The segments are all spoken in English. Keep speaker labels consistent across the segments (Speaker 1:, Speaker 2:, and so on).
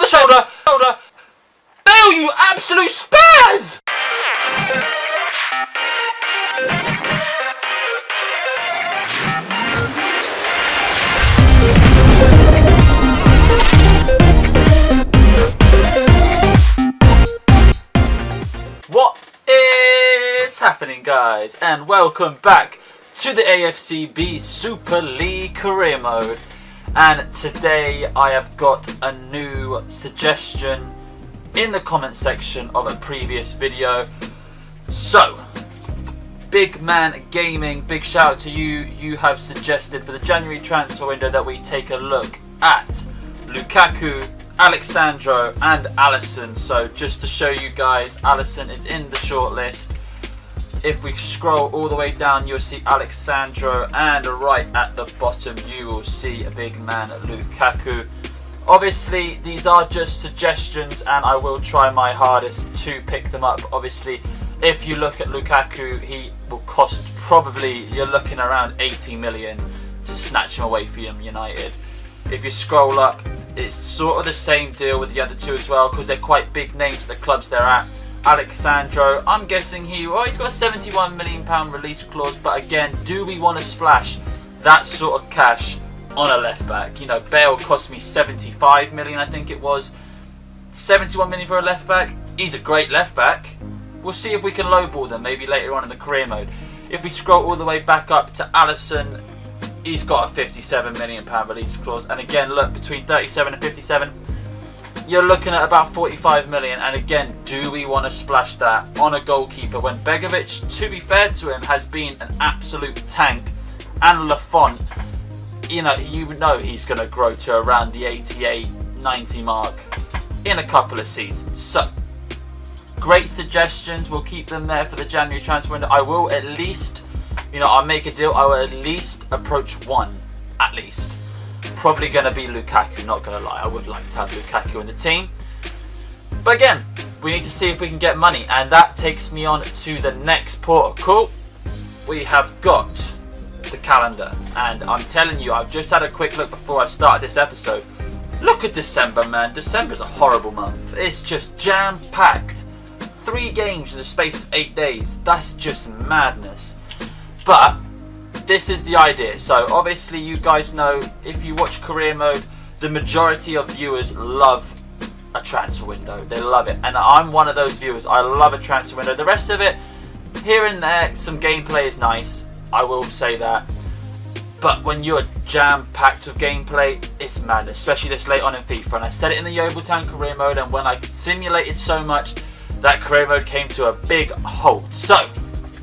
Speaker 1: the shoulder. Bale, you absolute spaz! What is happening, guys? And welcome back to the AFCB Super League Career Mode. And today I have got a new suggestion in the comment section of a previous video. So, Big Man Gaming, big shout out to you. You have suggested for the January transfer window that we take a look at Lukaku, Alexandro and Alisson. So just to show you guys, Alisson is in the shortlist. If we scroll all the way down, you'll see Alexandro, and right at the bottom you will see a big man Lukaku. Obviously these are just suggestions and I will try my hardest to pick them up. Obviously if you look at Lukaku, he will cost probably, you're looking around 80 million to snatch him away from United. If you scroll up, it's sort of the same deal with the other two as well, because they're quite big names at the clubs they're at. Alexandro, I'm guessing he's got a £71 million release clause, but again, do we want to splash that sort of cash on a left back? You know, Bale cost me 75 million, I think it was. 71 million for a left back. He's a great left back. We'll see if we can lowball them maybe later on in the career mode. If we scroll all the way back up to Alisson, he's got a £57 million release clause, and again, look, between 37 and 57, you're looking at about 45 million. And again, do we want to splash that on a goalkeeper when Begovic, to be fair to him, has been an absolute tank, and Lafont, you know he's going to grow to around the 88, 90 mark in a couple of seasons. So, great suggestions. We'll keep them there for the January transfer window. I will at least, I'll make a deal. I will at least approach one, at least. Probably going to be Lukaku, not going to lie. I would like to have Lukaku in the team. But again, we need to see if we can get money. And that takes me on to the next protocol. We have got the calendar. And I'm telling you, I've just had a quick look before I started this episode. Look at December, man. December's a horrible month. It's just jam-packed. 3 games in the space of 8 days. That's just madness. But this is the idea. So obviously you guys know, if you watch career mode, the majority of viewers love a transfer window. They love it, and I'm one of those viewers. I love a transfer window. The rest of it, here and there, some gameplay is nice, I will say that, but when you're jam-packed with gameplay, it's madness, especially this late on in FIFA. And I said it in the Yeovil career mode, and when I simulated so much, that career mode came to a big halt. So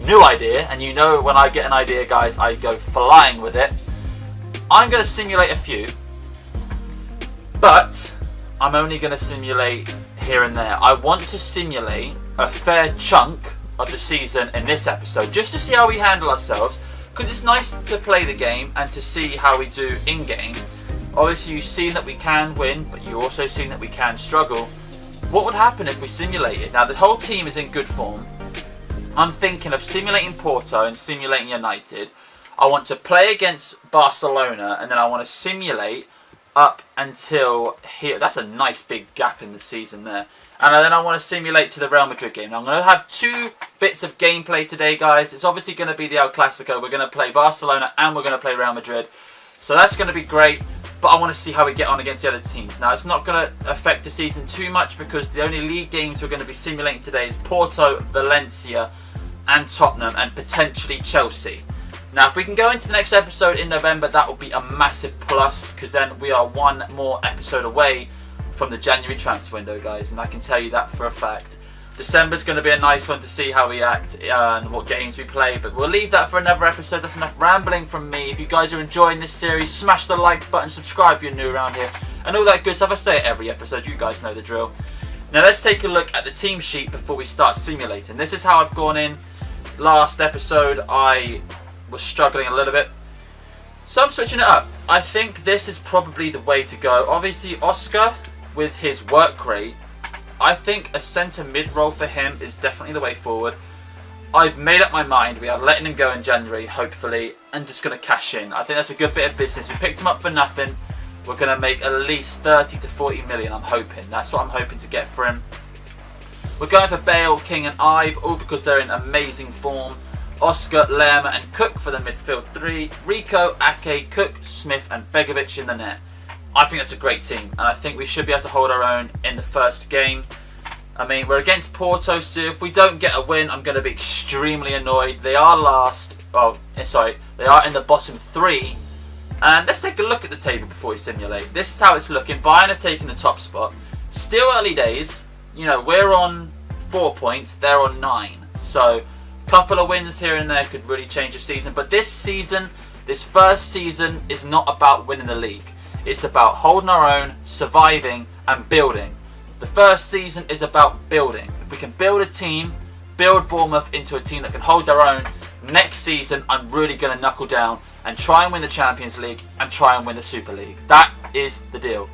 Speaker 1: new idea, and when I get an idea, guys, I go flying with it. I'm going to simulate a few, but I'm only going to simulate here and there. I want to simulate a fair chunk of the season in this episode, just to see how we handle ourselves, because it's nice to play the game and to see how we do in-game. Obviously you've seen that we can win, but you've also seen that we can struggle. What would happen if we simulated? Now the whole team is in good form. I'm thinking of simulating Porto and simulating United. I want to play against Barcelona, and then I want to simulate up until here. That's a nice big gap in the season there. And then I want to simulate to the Real Madrid game. Now I'm going to have 2 bits of gameplay today, guys. It's obviously going to be the El Clasico. We're going to play Barcelona and we're going to play Real Madrid. So that's going to be great. But I want to see how we get on against the other teams. Now, it's not going to affect the season too much, because the only league games we're going to be simulating today is Porto, Valencia and Tottenham, and potentially Chelsea. Now, if we can go into the next episode in November, that will be a massive plus, because then we are one more episode away from the January transfer window, guys, and I can tell you that for a fact. December's going to be a nice one to see how we act and what games we play, but we'll leave that for another episode. That's enough rambling from me. If you guys are enjoying this series, smash the like button, subscribe if you're new around here, and all that good stuff. I say it every episode, you guys know the drill. Now let's take a look at the team sheet before we start simulating. This is how I've gone in. Last episode I was struggling a little bit, so I'm switching it up. I think this is probably the way to go. Obviously Oscar, with his work rate, I think a centre mid role for him is definitely the way forward. I've made up my mind. We are letting him go in January, hopefully, and just going to cash in. I think that's a good bit of business. We picked him up for nothing. we're going to make at least 30 to 40 million, I'm hoping. That's what I'm hoping to get for him. We're going for Bale, King and Ibe, all because they're in amazing form. Oscar, Lerma and Cook for the midfield three. Rico, Ake, Cook, Smith and Begovic in the net. I think that's a great team, and I think we should be able to hold our own in the first game. I mean, we're against Porto, so if we don't get a win, I'm going to be extremely annoyed. They are last. Oh, sorry. They are in the bottom three. And let's take a look at the table before we simulate. This is how it's looking. Bayern have taken the top spot. Still early days. You know, we're on 4 points. They're on 9. So, a couple of wins here and there could really change the season. But this season, this first season, is not about winning the league. It's about holding our own, surviving and building. The first season is about building. If we can build a team, build Bournemouth into a team that can hold their own, next season I'm really going to knuckle down and try and win the Champions League and try and win the Super League. That is the deal.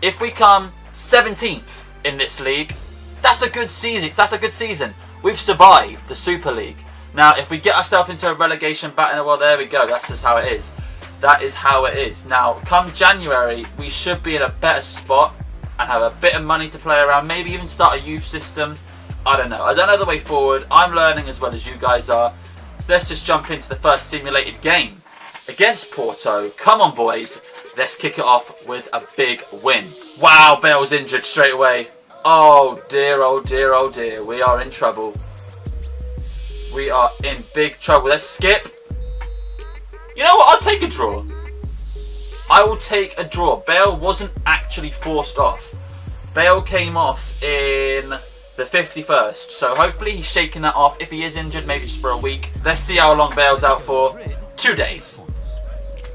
Speaker 1: If we come 17th in this league, that's a good season. That's a good season. We've survived the Super League. Now, if we get ourselves into a relegation battle, well, there we go. That's just how it is. That is how it is. Now, come January, we should be in a better spot and have a bit of money to play around. Maybe even start a youth system. I don't know. I don't know the way forward. I'm learning as well as you guys are. So let's just jump into the first simulated game against Porto. Come on, boys. Let's kick it off with a big win. Wow, Bale's injured straight away. Oh dear, oh dear, oh dear. We are in trouble. We are in big trouble. Let's skip. You know what? I'll take a draw. I will take a draw. Bale wasn't actually forced off. Bale came off in the 51st. So hopefully he's shaking that off. If he is injured, maybe just for a week. Let's see how long Bale's out for. 2 days.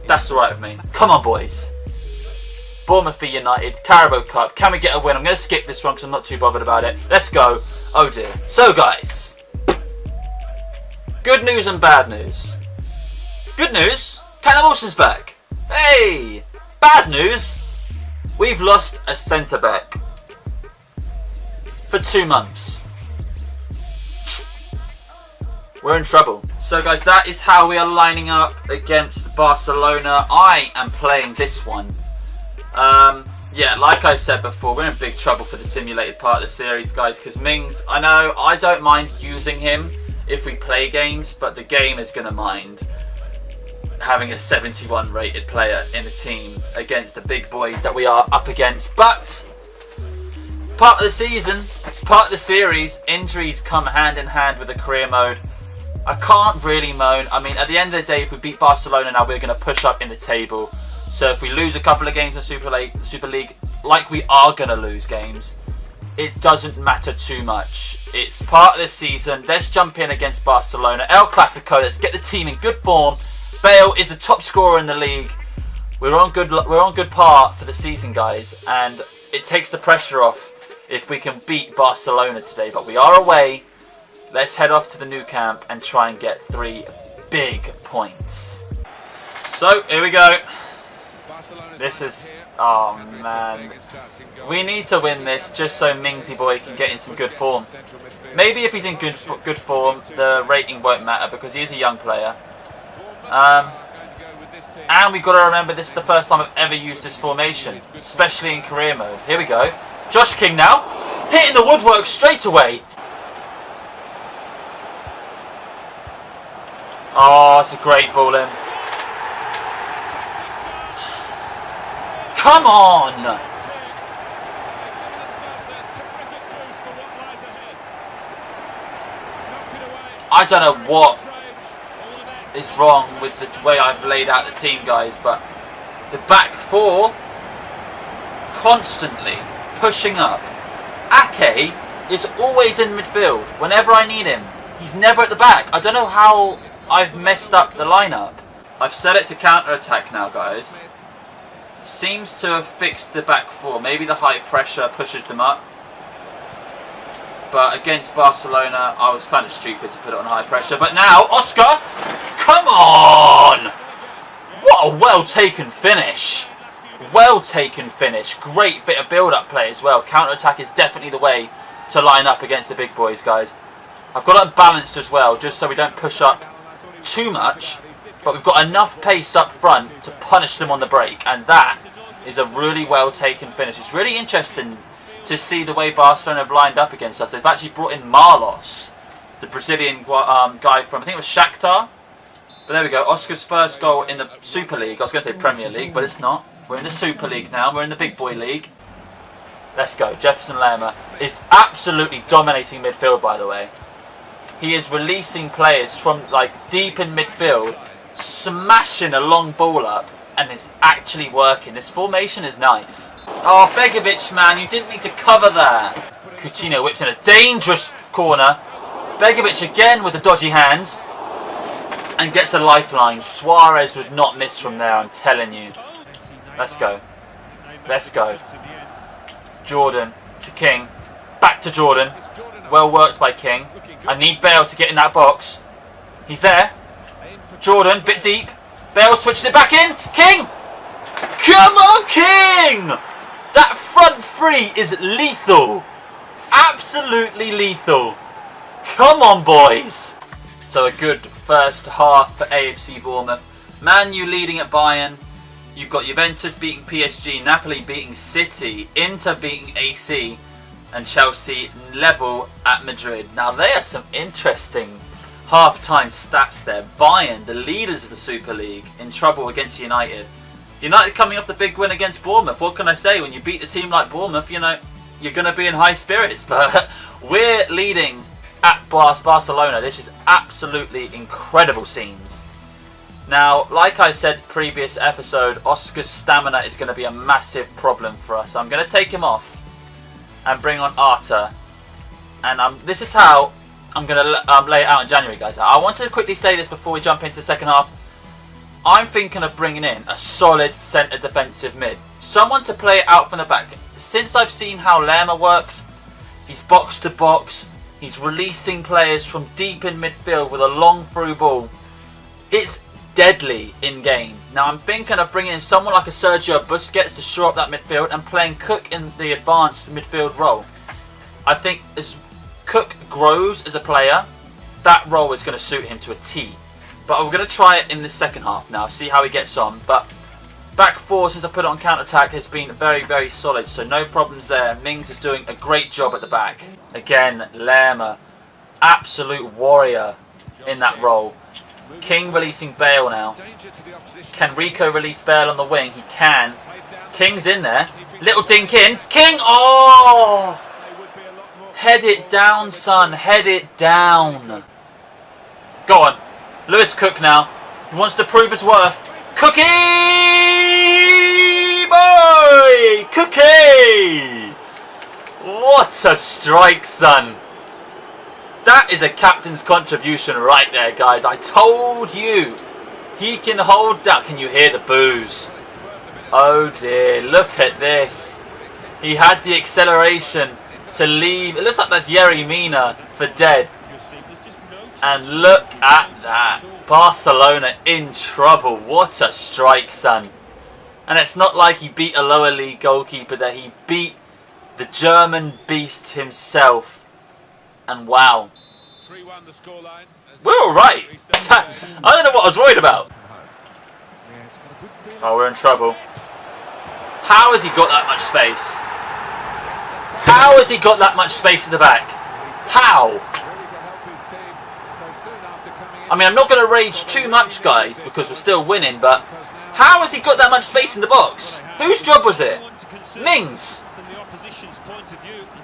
Speaker 1: That's alright with me. Come on, boys. Bournemouth v United, Carabao Cup. Can we get a win? I'm going to skip this one because I'm not too bothered about it. Let's go. Oh dear. So guys, good news and bad news. Good news, Callum Wilson's back. Hey! Bad news, we've lost a centre-back for 2 months. We're in trouble. So guys, that is how we are lining up against Barcelona. I am playing this one. Yeah, like I said before, we're in big trouble for the simulated part of the series, guys, because Mings, I know, I don't mind using him if we play games, but the game is going to mind having a 71 rated player in the team against the big boys that we are up against. But part of the season, it's part of the series. Injuries come hand in hand with the career mode. I can't really moan. I mean, at the end of the day, if we beat Barcelona now, we're going to push up in the table. So if we lose a couple of games in Super League, like we are going to lose games, it doesn't matter too much. It's part of the season. Let's jump in against Barcelona. El Clasico, let's get the team in good form. Bale is the top scorer in the league. We're on good par for the season, guys, and it takes the pressure off if we can beat Barcelona today. But we are away. Let's head off to the new camp and try and get 3 big points. So here we go. This is, oh man, we need to win this just so Mingsy boy can get in some good form. Maybe if he's in good form, the rating won't matter because he is a young player. And we've got to remember this is the first time I've ever used this formation, especially in career mode. Here we go. Josh King now, hitting the woodwork straight away. Oh, it's a great ball in. Come on! I don't know what is wrong with the way I've laid out the team, guys, but the back four constantly pushing up. Ake is always in midfield whenever I need him. He's never at the back. I don't know how I've messed up the lineup. I've set it to counter-attack now, guys. Seems to have fixed the back four. Maybe the high pressure pushes them up. But against Barcelona, I was kind of stupid to put it on high pressure. But now, Oscar, come on! What a well-taken finish. Well-taken finish. Great bit of build-up play as well. Counter-attack is definitely the way to line up against the big boys, guys. I've got it balanced as well, just so we don't push up too much. But we've got enough pace up front to punish them on the break. And that is a really well taken finish. It's really interesting to see the way Barcelona have lined up against us. They've actually brought in Marlos, the Brazilian guy from, I think it was Shakhtar. But there we go, Oscar's first goal in the Super League. I was going to say Premier League, but it's not. We're in the Super League now, we're in the Big Boy League. Let's go. Jefferson Lerma is absolutely dominating midfield, by the way. He is releasing players from like deep in midfield, smashing a long ball up, and it's actually working. This formation is nice. Oh, Begovic, man, you didn't need to cover there. Coutinho whips in a dangerous corner. Begovic again with the dodgy hands. And gets a lifeline. Suarez would not miss from there, I'm telling you. Let's go. Let's go. Jordan to King. Back to Jordan. Well worked by King. I need Bale to get in that box. He's there. Jordan, bit deep. Bale switches it back in. King! Come on, King! That front three is lethal. Absolutely lethal. Come on, boys. So a good first half for AFC Bournemouth. Man U leading at Bayern. You've got Juventus beating PSG, Napoli beating City, Inter beating AC, and Chelsea level at Madrid. Now they are some interesting half-time stats there. Bayern, the leaders of the Super League, in trouble against United. United coming off the big win against Bournemouth. What can I say? When you beat a team like Bournemouth, you know, you're going to be in high spirits. But we're leading at Barcelona. This is absolutely incredible scenes. Now, like I said previous episode, Oscar's stamina is going to be a massive problem for us. I'm going to take him off and bring on Arta. And this is how I'm going to lay it out in January, guys. I want to quickly say this before we jump into the second half. I'm thinking of bringing in a solid centre defensive mid. Someone to play it out from the back. Since I've seen how Lerma works, he's box to box. He's releasing players from deep in midfield with a long through ball. It's deadly in game. Now I'm thinking of bringing in someone like a Sergio Busquets to shore up that midfield and playing Cook in the advanced midfield role. I think as Cook grows as a player, that role is going to suit him to a T. But we're going to try it in the second half now, see how he gets on. But back four, since I put it on counter-attack, has been very, very solid. So no problems there. Mings is doing a great job at the back. Again, Lerma, absolute warrior in that role. King releasing Bale now. Can Rico release Bale on the wing? He can. King's in there. Little dink in. King! Oh! Head it down, son. Head it down. Go on. Lewis Cook now. He wants to prove his worth. Cookie! Boy! Cookie! What a strike, son. That is a captain's contribution right there, guys. I told you. He can hold down. Can you hear the boos? Oh dear. Look at this. He had the acceleration to leave. It looks like that's Yerry Mina for dead. And look at that. Barcelona in trouble. What a strike, son. And it's not like he beat a lower league goalkeeper there. He beat the German beast himself. And wow. We're alright. I don't know what I was worried about. Oh, we're in trouble. How has he got that much space? How has he got that much space in the back? How? I mean, I'm not going to rage too much, guys, because we're still winning, but how has he got that much space in the box? Whose job was it? Mings.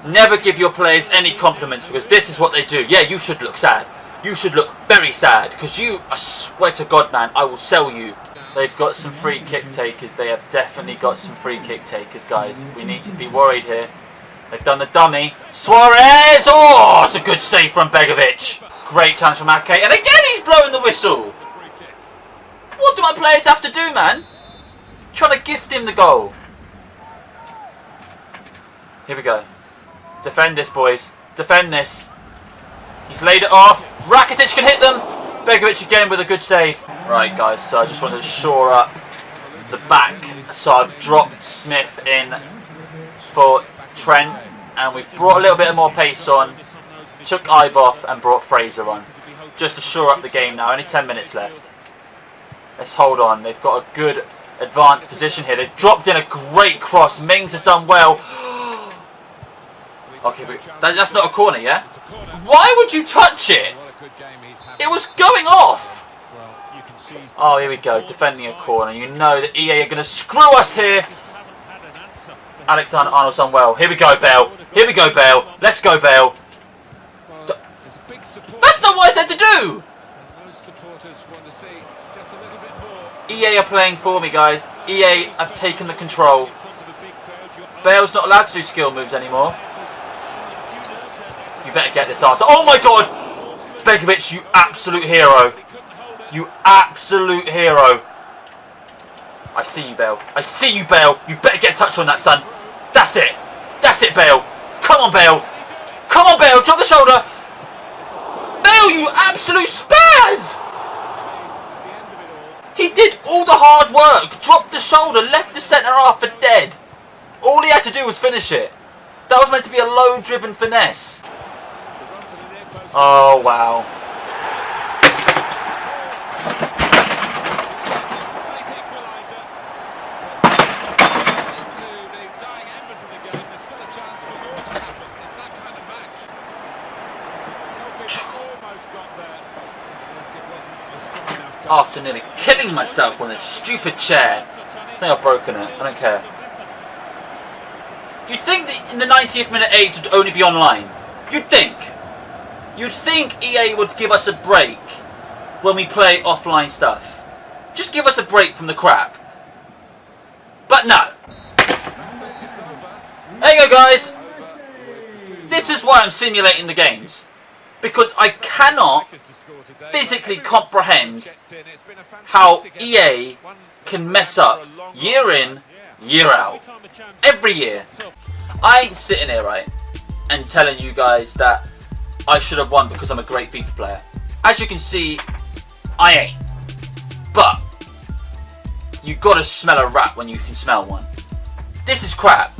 Speaker 1: Never give your players any compliments, because this is what they do. Yeah, you should look sad. You should look very sad, because you, I swear to God, man, I will sell you. They've got some free kick takers. They have definitely got some free kick takers, guys. We need to be worried here. They've done the dummy. Suarez! Oh, it's a good save from Begovic. Great chance from Ake. And again, he's blowing the whistle. What do my players have to do, man? Trying to gift him the goal. Here we go. Defend this, boys. Defend this. He's laid it off. Rakitic can hit them. Begovic again with a good save. Right, guys, so I just wanted to shore up the back. So I've dropped Smith in for Trent. And we've brought a little bit more pace on. Took Ibe off and brought Fraser on. Just to shore up the game now. Only 10 minutes left. Let's hold on. They've got a good advanced position here. They've dropped in a great cross. Mings has done well. Okay, but that's not a corner, yeah? Why would you touch it? It was going off. Oh, here we go. Defending a corner. You know that EA are going to screw us here. Alexander-Arnold's done well. Here we go, Bale. Here we go, Bale. Let's go, Bale. That's not what I said to do. EA are playing for me, guys. EA have taken the control. Bale's not allowed to do skill moves anymore. You better get this answer. Oh my god! Begovic, you absolute hero. You absolute hero. I see you, Bale. I see you, Bale. You better get a touch on that, son. That's it. That's it, Bale. Come on, Bale. Come on, Bale. Drop the shoulder. Bale, you absolute spaz! He did all the hard work. Dropped the shoulder. Left the centre half for dead. All he had to do was finish it. That was meant to be a low-driven finesse. Oh, wow. After nearly killing myself on this stupid chair. I think I've broken it. I don't care. You'd think that in the 90th minute AIDS would only be online. You'd think. You'd think EA would give us a break when we play offline stuff. Just give us a break from the crap. But no. There you go, guys. This is why I'm simulating the games. Because I cannot physically comprehend how EA can mess up year in, year out. Every year. I ain't sitting here, right, and telling you guys that I should have won because I'm a great FIFA player. As you can see, I ain't. But you gotta smell a rat when you can smell one. This is crap.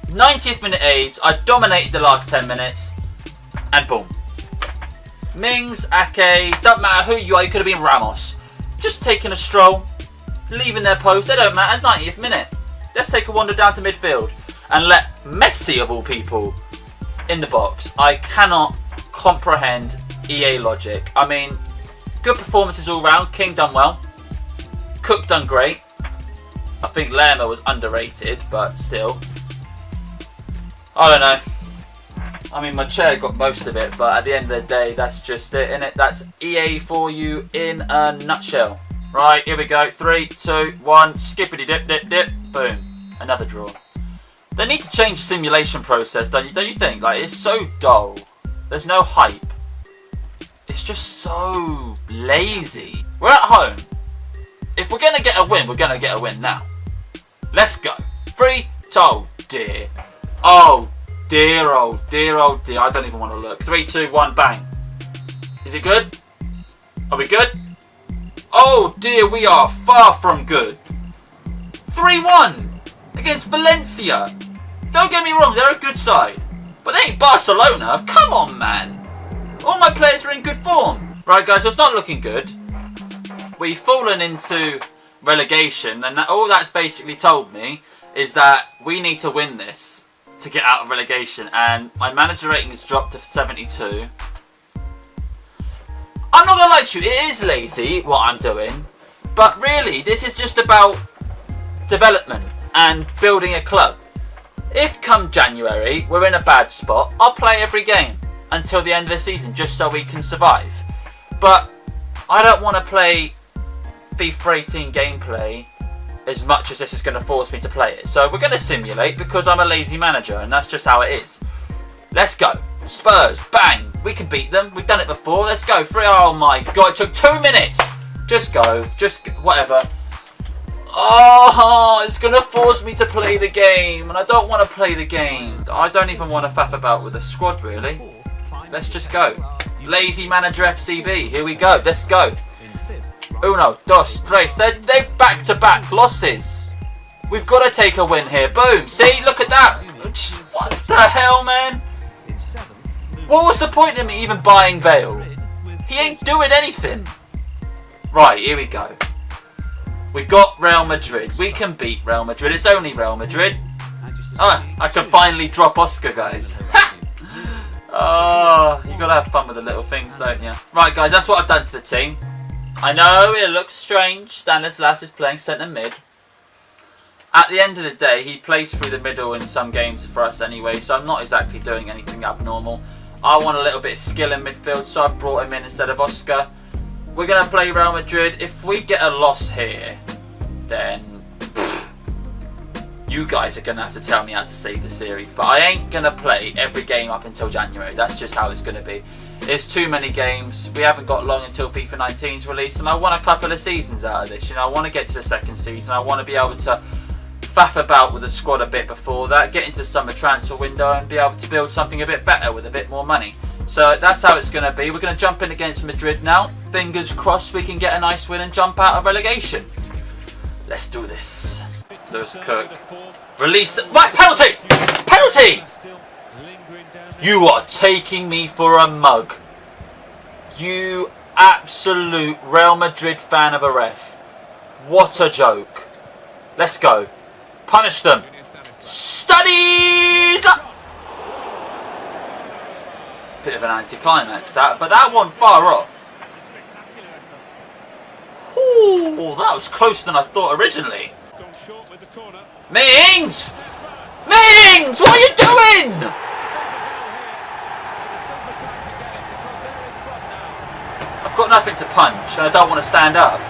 Speaker 1: 90th minute AIDS, I dominated the last 10 minutes, and boom. Mings, Ake, doesn't matter who you are, you could have been Ramos. Just taking a stroll, leaving their post, they don't matter, 90th minute. Let's take a wander down to midfield and let Messi, of all people, in the box. I cannot comprehend EA logic. I mean, good performances all round. King done well. Cook done great. I think Lerma was underrated, but still. I don't know. I mean, my chair got most of it, but at the end of the day, that's just it, innit? That's EA for you in a nutshell. Right, here we go. 3, 2, 1. Skippity dip, dip, dip. Boom. Another draw. They need to change the simulation process, don't you think? Like, it's so dull. There's no hype. It's just so lazy. We're at home. If we're going to get a win, we're going to get a win now. Let's go. 3, 2, dear. Oh, dear, oh, dear, oh, dear. I don't even want to look. 3, 2, 1, bang. Is it good? Are we good? Oh, dear, we are far from good. 3-1 against Valencia. Don't get me wrong, they're a good side. But they ain't Barcelona. Come on, man. All my players are in good form. Right, guys, so it's not looking good. We've fallen into relegation, and all that's basically told me is that we need to win this to get out of relegation. And my manager rating has dropped to 72. I'm not going to lie to you, it is lazy what I'm doing. But really, this is just about development and building a club. If come January we're in a bad spot, I'll play every game until the end of the season just so we can survive. But I don't want to play FIFA 18 gameplay as much as this is going to force me to play it. So we're going to simulate because I'm a lazy manager and that's just how it is. Let's go. Spurs, bang. We can beat them. We've done it before. Let's go. 3. Oh my god, it took 2 minutes. Just go. Just whatever. Oh, it's going to force me to play the game. And I don't want to play the game. I don't even want to faff about with the squad, really. Let's just go. Lazy manager FCB. Here we go. Let's go. 1, 2, 3. They've back-to-back losses. We've got to take a win here. Boom. See? Look at that. What the hell, man? What was the point of me even buying Bale? He ain't doing anything. Right, here we go. We got Real Madrid. We can beat Real Madrid. It's only Real Madrid. Oh, I can finally drop Oscar, guys. Oh, you gotta have fun with the little things, don't you? Right, guys, that's what I've done to the team. I know it looks strange. Stanislas is playing centre mid. At the end of the day, he plays through the middle in some games for us anyway, so I'm not exactly doing anything abnormal. I want a little bit of skill in midfield, so I've brought him in instead of Oscar. We're going to play Real Madrid. If we get a loss here, then you guys are going to have to tell me how to save the series. But I ain't going to play every game up until January. That's just how it's going to be. It's too many games. We haven't got long until FIFA 19's released, and I want a couple of seasons out of this. You know, I want to get to the second season. I want to be able to faff about with the squad a bit before that, get into the summer transfer window and be able to build something a bit better with a bit more money. So that's how it's going to be. We're going to jump in against Madrid now. Fingers crossed we can get a nice win and jump out of relegation. Let's do this. Lewis Cook. Release. Right, penalty! Penalty! You are taking me for a mug. You absolute Real Madrid fan of a ref. What a joke. Let's go. Punish them. Studies! Bit of an anticlimax that, but that one far off. Ooh, that was closer than I thought originally. Mings! Mings! What are you doing? I've got nothing to punch and I don't want to stand up.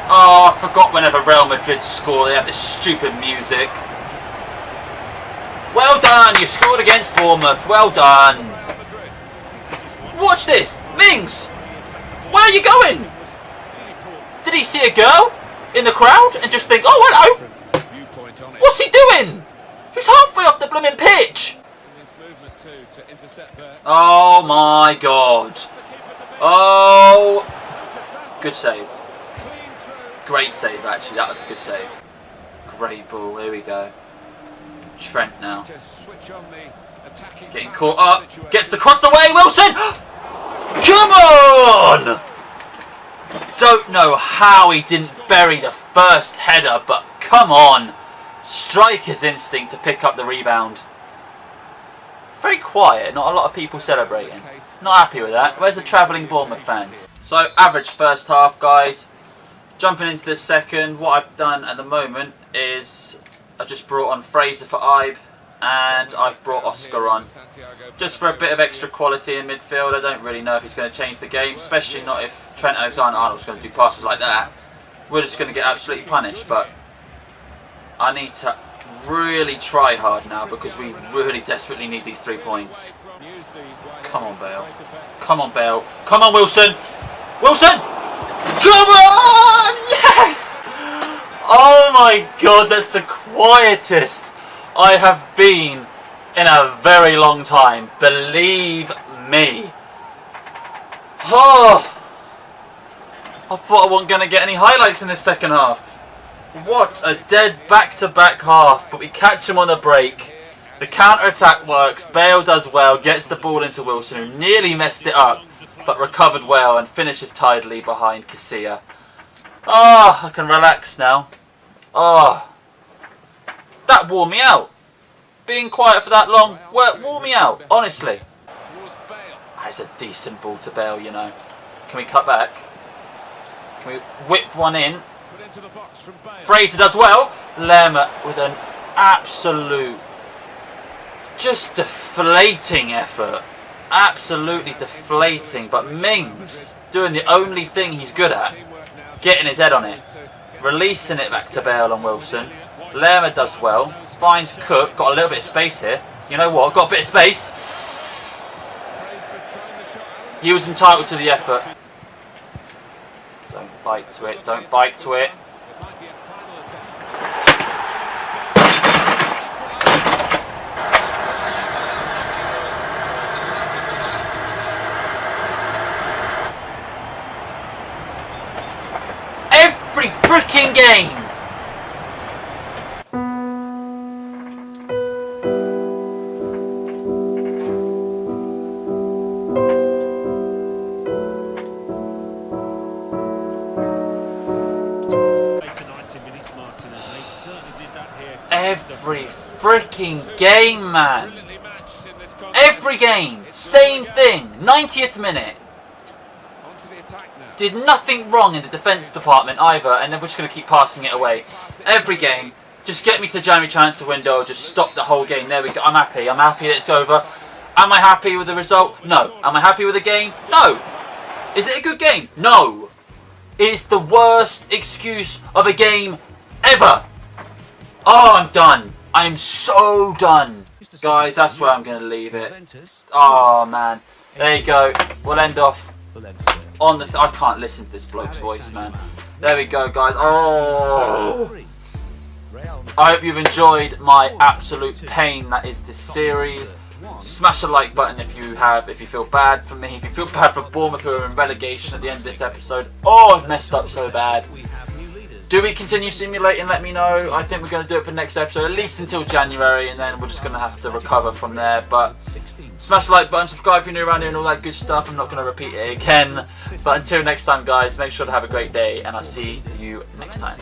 Speaker 1: Oh, I forgot whenever Real Madrid score they have this stupid music. Well done, you scored against Bournemouth. Well done. Watch this. Mings! Where are you going? Did he see a girl in the crowd and just think, oh, hello? What's he doing? He's halfway off the blooming pitch. Oh my God. Oh. Good save. Great save, actually. That was a good save. Great ball. Here we go. Trent now. He's getting caught up. Gets the cross away. Wilson! Come on! Don't know how he didn't bury the first header, but come on. Striker's instinct to pick up the rebound. It's very quiet. Not a lot of people celebrating. Not happy with that. Where's the travelling Bournemouth fans? So, average first half, guys. Jumping into the second, what I've done at the moment is I just brought on Fraser for Ibe and I've brought Oscar on. Just for a bit of extra quality in midfield. I don't really know if he's going to change the game, especially not if Trent Alexander-Arnold's going to do passes like that. We're just going to get absolutely punished, but I need to really try hard now because we really desperately need these 3 points. Come on, Bale. Come on, Bale. Come on, Wilson. Wilson! Come on! Yes! Oh my God, that's the quietest I have been in a very long time. Believe me. Oh! I thought I wasn't going to get any highlights in this second half. What a dead back-to-back half, but we catch him on the break. The counter-attack works, Bale does well, gets the ball into Wilson, who nearly messed it up, but recovered well and finishes tidily behind Casilla. Oh, I can relax now. Oh, that wore me out. Being quiet for that long wore me out, honestly. That's a decent ball to Bale, you know. Can we cut back? Can we whip one in? Fraser does well. Lerma with an absolute, just deflating effort. Absolutely deflating. But Mings doing the only thing he's good at. Getting his head on it. Releasing it back to Bale and Wilson. Lerma does well. Finds Cook. Got a little bit of space here. You know what? Got a bit of space. He was entitled to the effort. Don't bite to it. Don't bite to it. Every freaking game. freaking game, man. Every game, same thing. 90th minute. Did nothing wrong in the defence department either, and then we're just going to keep passing it away. Every game, just get me to the January transfer window, just stop the whole game. There we go. I'm happy that it's over. Am I happy with the result? No. Am I happy with the game? No. Is it a good game? No. It's the worst excuse of a game ever. Oh, I'm done. I'm so done. Guys, that's where I'm going to leave it. Oh, man. There you go. We'll end off on the... I can't listen to this bloke's voice, man. There we go, guys. Oh. I hope you've enjoyed my absolute pain that is this series. Smash the like button if you have, if you feel bad for me, if you feel bad for Bournemouth who are in relegation at the end of this episode. Oh, I've messed up so bad. Do we continue simulating? Let me know. I think we're going to do it for the next episode, at least until January, and then we're just going to have to recover from there. But smash the like button, subscribe if you're new around here and all that good stuff. I'm not going to repeat it again. But until next time, guys, make sure to have a great day, and I'll see you next time.